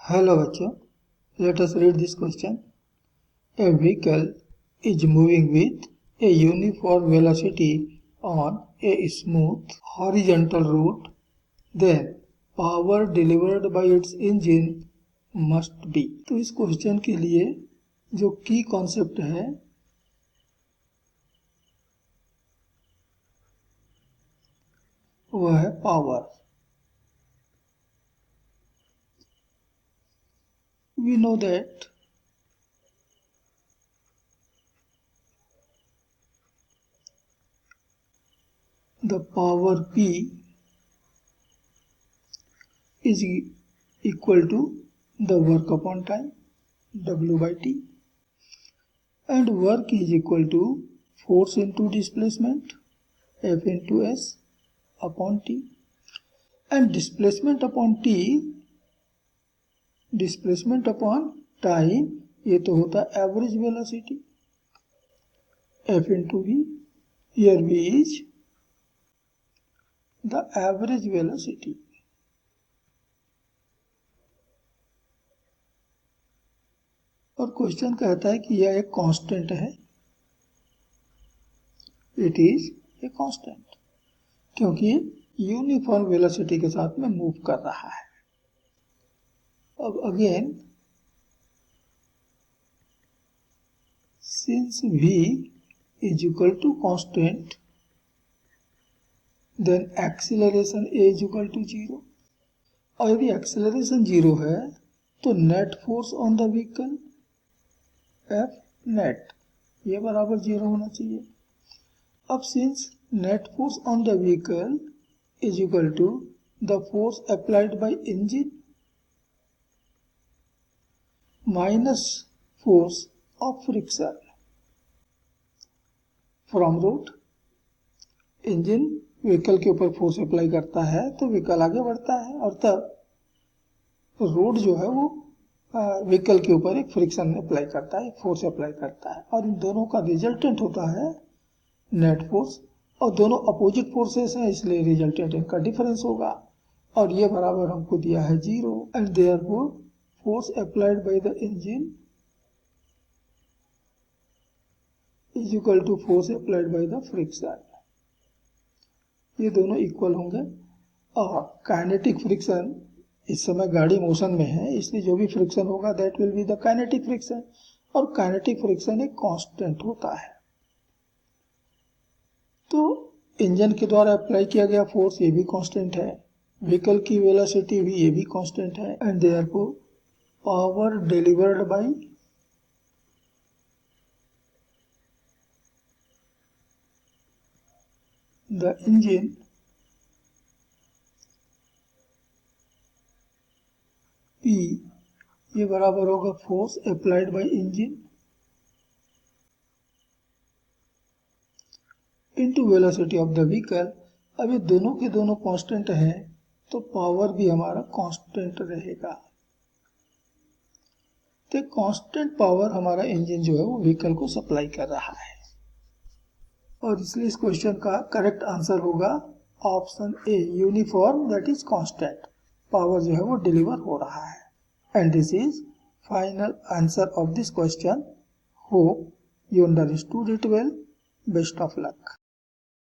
Hello बच्चों, let us read this question. A vehicle is moving with a uniform velocity on a smooth horizontal route. Then power delivered by its engine must be. तो इस question के लिए जो की concept है वह है power. We know that the power P is equal to the work upon time W by T, and work is equal to force into displacement F into S upon T, and displacement upon time ये तो होता है average velocity F into V. Here V is the average velocity. और question कहता है कि यह एक कांस्टेंट है. इट इज ए कांस्टेंट क्योंकि यूनिफॉर्म वेलोसिटी के साथ में मूव कर रहा है. अब again since v is equal to constant, then acceleration a is equal to 0. और यदि एक्सेलरेशन 0 है तो net force on the vehicle F net ये बराबर 0 होना चाहिए. अब since net force on the vehicle is equal to the force applied by engine minus force of friction from road. Engine vehicle के ऊपर फोर्स अप्लाई करता है तो व्हीकल आगे बढ़ता है, और तब रोड जो है वो व्हीकल के ऊपर एक फ्रिक्शन अप्लाई करता है, फोर्स अप्लाई करता है, और इन दोनों का रिजल्टेंट होता है नेट फोर्स. और दोनों अपोजिट फोर्सेस हैं इसलिए रिजल्टेंट इनका डिफरेंस होगा, और ये बराबर हमको दिया है 0. And therefore force applied by the engine is equal to force applied by the friction. ये दोनों इक्वल होंगे. और काइनेटिक फ्रिक्शन, इस समय गाड़ी मोशन में है इसलिए जो भी फ्रिक्शन होगा that will be the kinetic friction, और काइनेटिक फ्रिक्शन एक कांस्टेंट होता है. तो इंजन के द्वारा अप्लाई किया गया फोर्स ये भी कांस्टेंट है, व्हीकल की वेलोसिटी भी ये भी कांस्टेंट है, and therefore power delivered by the engine P ये बराबर होगा force applied by engine into velocity of the vehicle. अब ये दोनों के दोनों कांस्टेंट हैं तो पावर भी हमारा कांस्टेंट रहेगा. तो कांस्टेंट पावर हमारा इंजन जो है वो व्हीकल को सप्लाई कर रहा है, और इसलिए इस क्वेश्चन का करेक्ट आंसर होगा option A, uniform that is constant. Power जो है वो डिलीवर हो रहा है. And this is final answer of this question. Hope you understood it well. Best of luck.